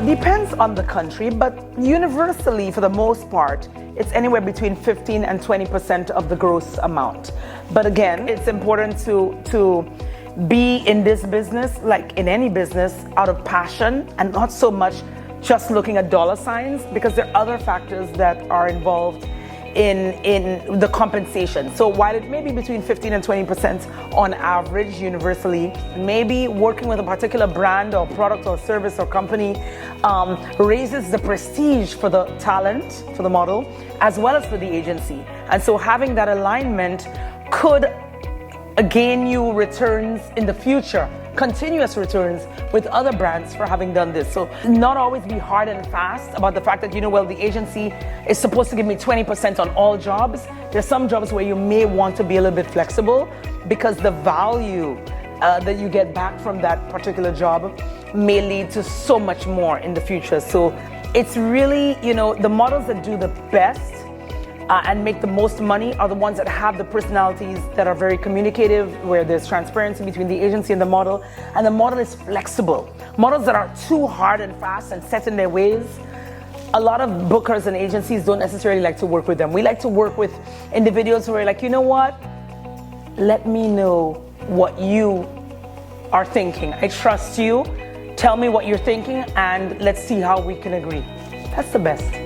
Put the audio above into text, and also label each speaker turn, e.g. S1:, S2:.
S1: Depends on the country, but universally, for the most part, it's anywhere between 15 and 20% of the gross amount. But again, it's important to be in this business, like in any business, out of passion and not so much just looking at dollar signs, because there are other factors that are involved in the compensation. So while it may be between 15 and 20% on average universally, maybe working with a particular brand or product or service or company raises the prestige for the talent, for the model, as well as for the agency. And so having that alignment could gain you returns in the future, continuous returns with other brands for having done this. So not always be hard and fast about the fact that, the agency is supposed to give me 20% on all jobs. There's some jobs where you may want to be a little bit flexible because the value that you get back from that particular job may lead to so much more in the future. So it's really, the models that do the best and make the most money are the ones that have the personalities that are very communicative, where there's transparency between the agency and the model is flexible. Models that are too hard and fast and set in their ways, a lot of bookers and agencies don't necessarily like to work with them. We like to work with individuals who are like, you know what? Let me know what you are thinking. I trust you. Tell me what you're thinking and let's see how we can agree. That's the best.